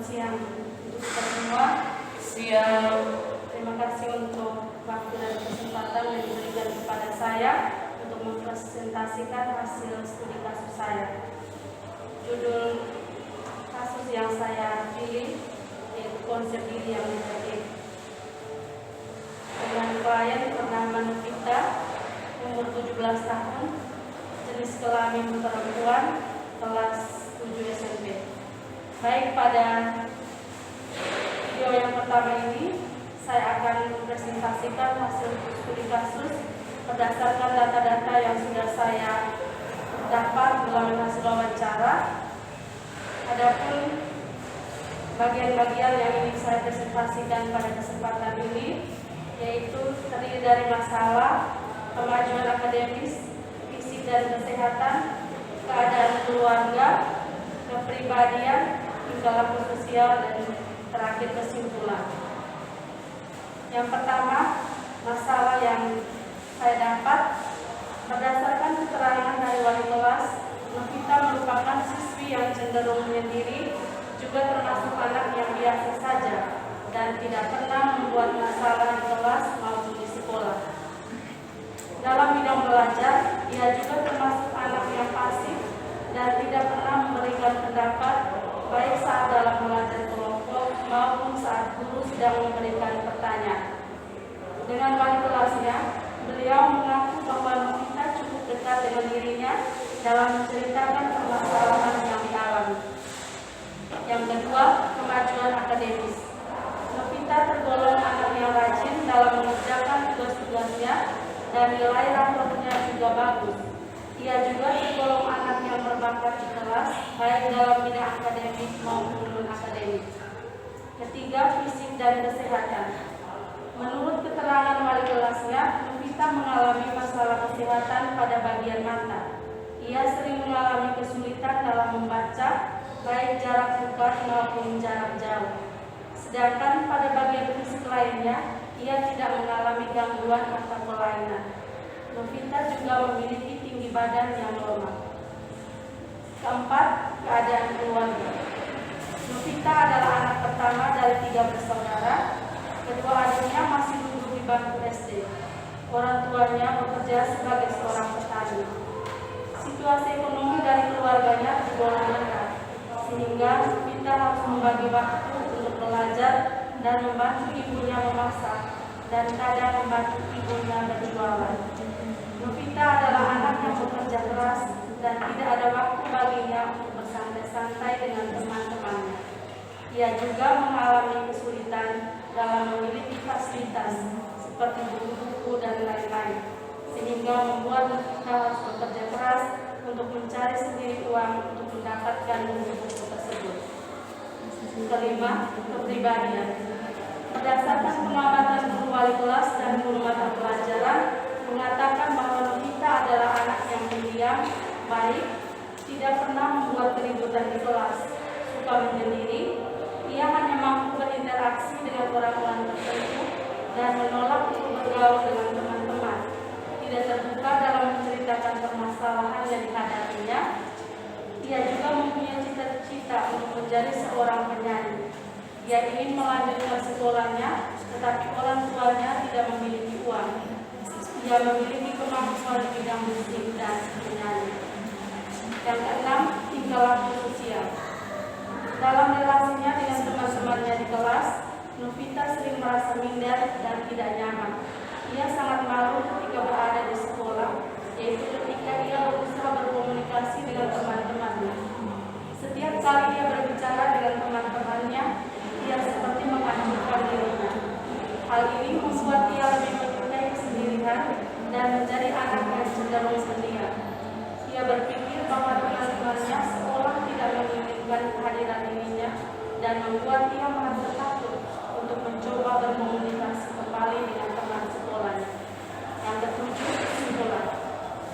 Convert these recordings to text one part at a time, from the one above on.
siang untuk kita semua. Siang. Terima kasih untuk waktu dan kesempatan yang diberikan kepada saya untuk mempresentasikan hasil studi kasus saya. Judul kasus yang saya pilih yaitu konsep diri yang negatif. Dengan klien bernama Novita, umur 17 tahun, jenis kelamin perempuan, kelas 7 SMP. Baik, pada video yang pertama ini saya akan mempresentasikan hasil studi kasus berdasarkan data-data yang sudah saya dapat melalui hasil wawancara. Adapun bagian-bagian yang ingin saya presentasikan pada kesempatan ini yaitu terdiri dari masalah, kemajuan akademis, fisik dan kesehatan, keadaan keluarga, kepribadian, tingkah laku sosial, dan terakhir kesimpulan. Yang pertama, masalah yang saya dapat berdasarkan keterangan dari wali kelas, Novita merupakan siswi yang cenderung menyendiri, juga termasuk anak yang biasa saja dan tidak pernah membuat masalah di kelas maupun di sekolah. Dalam bidang belajar, ia juga termasuk anak yang pasif dan tidak pernah memberikan pendapat baik saat dalam belajar kelompok maupun saat guru sedang memberikan pertanyaan. Dengan wali kelasnya, beliau mengaku bahwa Novita cukup dekat dengan dirinya dalam menceritakan permasalahan yang dialami. Yang kedua, kemajuan akademis. Novita tergolong anak yang rajin dalam mengerjakan tugas-tugasnya dan nilai raportnya juga bagus. Ia juga tergolong anak yang berbakat di kelas, baik dalam bidang akademik maupun non-akademik. Ketiga, fisik dan kesehatan. Menurut keterangan wali kelasnya, Novita mengalami masalah kesehatan pada bagian mata. Ia sering mengalami kesulitan dalam membaca, baik jarak dekat maupun jarak jauh. Sedangkan pada bagian fisik lainnya, ia tidak mengalami gangguan atau kelainan. Novita juga memiliki tinggi badan yang lemah. Keempat, keadaan keluarga. Novita adalah anak pertama dari 3 bersaudara. Kedua adiknya masih duduk di bangku SD. Orang tuanya bekerja sebagai seorang petani. Situasi ekonomi dari keluarganya tergolong berat, sehingga Novita harus membagi waktu untuk belajar dan membantu ibunya memasak, dan kadang membantu ibunya berjualan. Novita adalah anak yang bekerja keras dan tidak ada waktu baginya untuk bersantai-santai dengan teman-temannya. Ia juga mengalami kesulitan dalam memiliki fasilitas seperti buku-buku dan lain-lain, sehingga membuat Novita harus bekerja keras untuk mencari sendiri uang untuk mendapatkan buku-buku tersebut. Kelima, kepribadian. Berdasarkan pengamatan guru wali kelas dan guru mata pelajaran mengatakan bahwa Novita adalah anak yang pendiam, baik, tidak pernah membuat keributan di kelas, suka menyendiri. Ia hanya mampu berinteraksi dengan orang-orang tertentu dan menolak untuk bergaul dengan teman-teman. Tidak terbuka dalam menceritakan permasalahan yang dihadapinya. Ia juga mempunyai cita-cita untuk menjadi seorang penyanyi. Ia ingin melanjutkan sekolahnya, tetapi orang tuanya tidak memiliki uang. Ia memiliki kemampuan di bidang musik dan menyanyi. Yang keenam, tingkah laku sosial. Dalam relasinya dengan teman-temannya di kelas, Novita sering merasa minder dan tidak nyaman. Ia sangat malu ketika berada di sekolah, yaitu ketika ia berusaha berkomunikasi dengan teman-temannya. Setiap kali ia berbicara dengan teman-temannya, ia seperti menghancurkan dirinya. Hal ini membuat ia lebih menyukai kesendirian dan menjadi anak yang cenderung pendiam. Ia berpikir bahwa teman-temannya seolah tidak menginginkan kehadiran dirinya dan membuat ia merasa takut untuk mencoba berkomunikasi kembali dengan teman sekolahnya. Yang ketujuh, kesimpulan.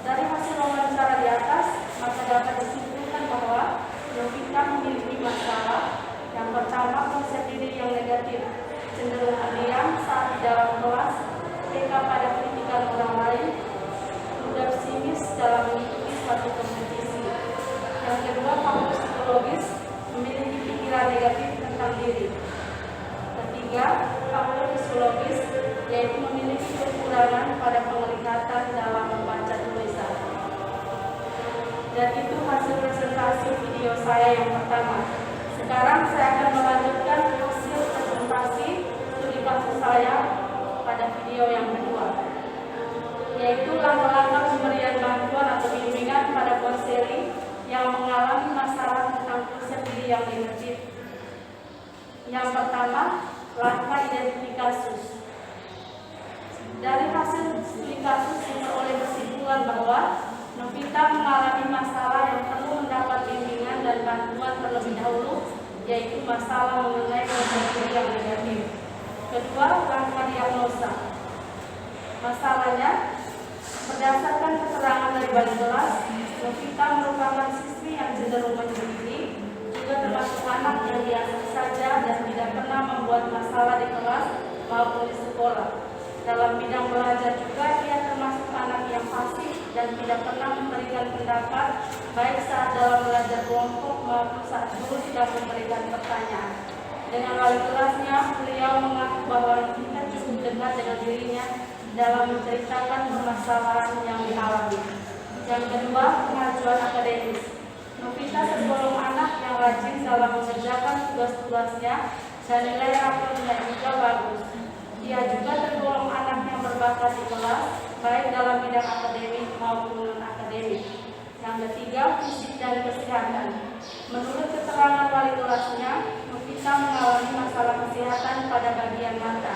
Dari hasil wawancara di atas, maka dapat disimpulkan bahwa Novita memiliki masalah. Yang pertama, konsep diri yang negatif, cenderung pendiam saat di dalam kelas, teka pada kritikan orang lain, mudah pesimis dalam mengikuti suatu kompetisi. Yang kedua, faktor psikologis, memiliki pikiran negatif tentang tentang diri. Ketiga, faktor psikologis, yaitu memiliki kekurangan pada penglihatan dalam membaca tulisan. Dan itu hasil presentasi video saya yang pertama. Sekarang saya akan melanjutkan hasil presentasi studi kasus saya pada video yang kedua, yaitu langkah-langkah pemberian bantuan atau bimbingan pada konseli yang mengalami masalah tentang proses diri yang negatif. Yang pertama, langkah identifikasi kasus. Dari hasil studi kasus diperoleh kesimpulan bahwa Novita mengalami masalah yang perlu mendapat bimbingan dan bantuan terlebih dahulu, yaitu masalah mengenai proses diri yang negatif. Kedua, langkah diagnosa. Masalahnya, berdasarkan keterangan dari wali kelas, Novita merupakan siswi yang cenderung menyendiri, juga termasuk anak yang biasa saja dan tidak pernah membuat masalah di kelas maupun di sekolah. Dalam bidang belajar juga ia termasuk anak yang pasif dan tidak pernah memberikan pendapat, baik saat dalam belajar kelompok maupun saat guru tidak memberikan pertanyaan. Dengan wali kelasnya, beliau mengaku bahwa Novita cukup dekat dengan dirinya dalam menceritakan permasalahan yang dialami. Yang kedua, pengajuan akademis. Novita tergolong anak yang rajin dalam mengerjakan tugas-tugasnya dan nilai raportnya juga bagus. Ia juga tergolong anak yang berbakat di kelas, baik dalam bidang akademik maupun non-akademik. Yang ketiga, fisik dan kesehatan. Menurut keterangan wali kelasnya, Novita mengalami masalah kesehatan pada bagian mata.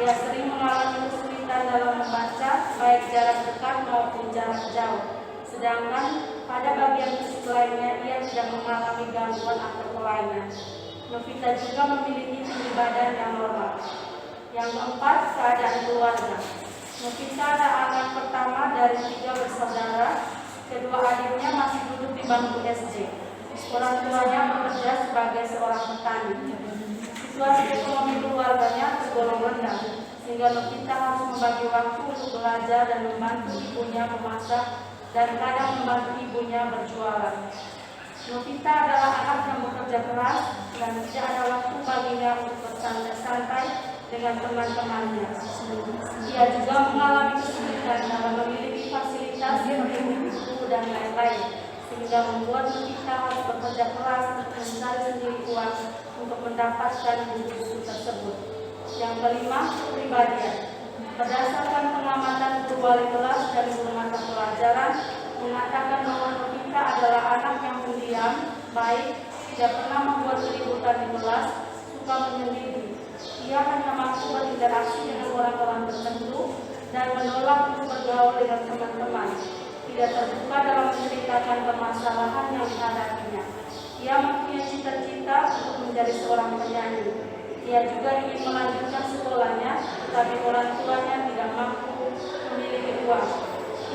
Ia sering mengalami kesulitan dalam membaca, baik jarak dekat maupun jarak jauh. Sedangkan pada bagian fisik lainnya, ia tidak mengalami gangguan atau kelainan. Novita juga memiliki tinggi badan yang normal. Yang keempat, keadaan keluarga. Novita adalah anak pertama dari 3 bersaudara. Kedua adiknya masih duduk di bangku SD. Orang tuanya bekerja sebagai seorang petani. Situasi ekonomi keluarganya tergolong rendah, sehingga Novita harus membagi waktu untuk belajar dan membantu ibunya memasak dan kadang membantu ibunya berjualan. Novita adalah anak yang bekerja keras dan tidak ada waktu baginya untuk bersantai-santai dengan teman-temannya. Ia juga mengalami kesulitan dalam memiliki fasilitas seperti buku dan lain-lain, sehingga membuat Novita harus bekerja keras untuk mencari sendiri uang untuk mendapatkan buku-buku tersebut. Yang kelima, kepribadian. Berdasarkan pengamatan guru wali kelas dan guru mata pelajaran mengatakan bahwa Novita adalah anak yang pendiam, baik, tidak pernah membuat keributan di kelas, suka menyendiri. Ia hanya mampu berinteraksi dengan orang-orang tertentu dan menolak untuk bergaul dengan teman-teman. Tidak terbuka dalam menceritakan permasalahan yang dihadapinya. Ia mempunyai cita-cita untuk menjadi seorang penyanyi. Ia juga ingin melanjutkan sekolahnya, tetapi orang tuanya tidak mampu memiliki uang.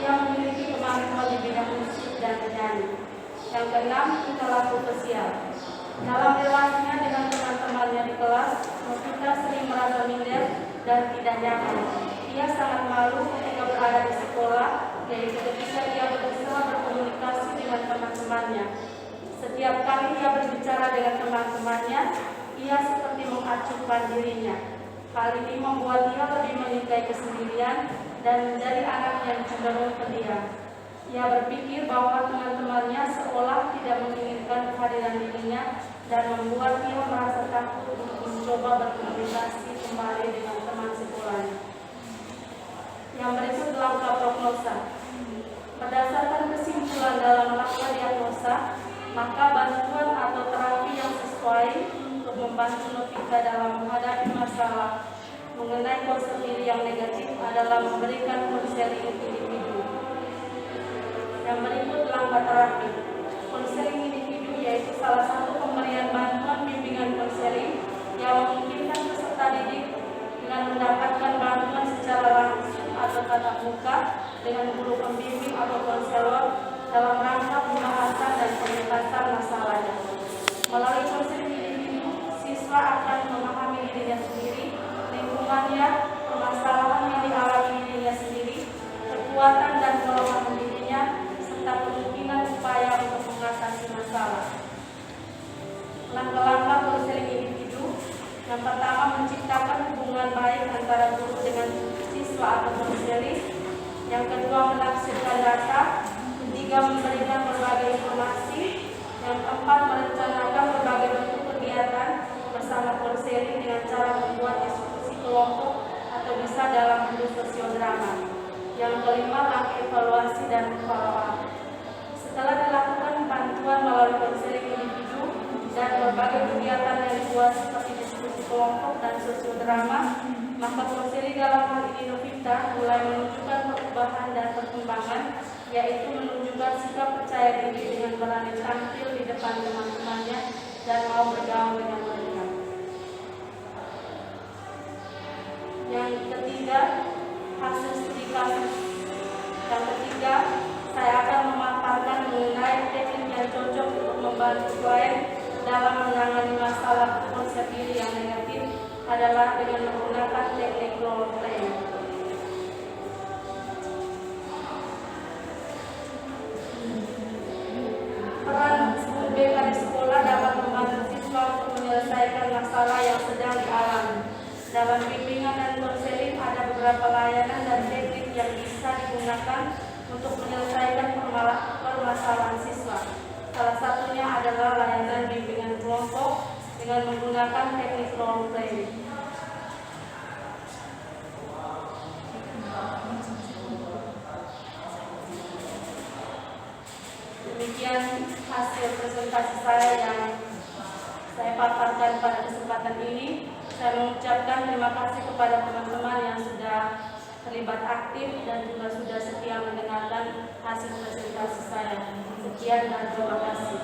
Ia memiliki kemampuan di bidang musik dan menyanyi. Yang keenam, tingkah laku sosial. Dalam relasinya dengan teman-temannya di kelas, Novita sering merasa minder dan tidak nyaman. Ia sangat malu ketika berada di sekolah, yaitu ketika ia berusaha berkomunikasi dengan teman-temannya. Setiap kali ia berbicara dengan teman-temannya, ia seperti mengacuhkan dirinya. Hal ini membuat ia lebih menyukai kesendirian dan menjadi anak yang cenderung pendiam. Ia berpikir bahwa teman-temannya seolah tidak menginginkan kehadiran dirinya dan membuat ia merasa takut untuk mencoba berkomunikasi kembali dengan teman sekolahnya. Yang berikut langkah prognosa. Berdasarkan kesimpulan dalam langkah diagnosa, maka bantuan atau terapi yang sesuai untuk membantu Novita dalam menghadapi masalah mengenai konsep diri yang negatif adalah memberikan konseling individu. Yang berikut langkah terapi. Konseling individu yaitu salah satu pemberian bantuan bimbingan konseling yang memungkinkan peserta didik dengan mendapatkan bantuan secara langsung atau tatap muka dengan guru pembimbing atau konselor dalam rangka pembahasan dan pengentasan masalahnya. Melalui konseling individu, siswa akan memahami dirinya sendiri, lingkungannya, permasalahan yang dialami dirinya sendiri, kekuatan dan kelemahan dirinya, serta kemungkinan upaya untuk mengatasi masalah. Langkah-langkah konseling individu. Yang pertama, menciptakan hubungan baik antara guru dengan siswa atau konseling. Yang kedua, menafsirkan data. Ketiga, memberikan berbagai informasi. Yang keempat, merencanakan berbagai bentuk kegiatan bersama konseling dengan cara membuat diskusi kelompok atau bisa dalam bentuk sosiodrama. Yang kelima, langkah evaluasi dan follow-up. Setelah dilakukan bantuan melalui konseling individu dan berbagai kegiatan yang dibuat seperti diskusi kelompok dan sosiodrama, maka konseling dalam hal ini Novita mulai menunjukkan perubahan dan perkembangan, yaitu menunjukkan sikap percaya diri dengan berani tampil di depan teman-temannya dan mau bergaul dengan mereka. Yang ketiga, hasil studi kasus. Yang ketiga, saya akan memaparkan mengenai teknik yang cocok untuk membantu klien dalam menangani masalah konsep diri yang negatif adalah dengan menggunakan teknik role play. Peran guru BK di sekolah dapat membantu siswa untuk menyelesaikan masalah yang sedang dialami. Dalam bimbingan dan konseling ada beberapa layanan dan teknik yang bisa digunakan untuk menyelesaikan permasalahan siswa. Salah satunya adalah layanan bimbingan kelompok dengan menggunakan teknik role play. Demikian hasil presentasi saya yang saya paparkan pada kesempatan ini. Saya mengucapkan terima kasih kepada teman-teman yang sudah terlibat aktif dan juga sudah setia mendengarkan hasil presentasi saya. Sekian dan terima kasih.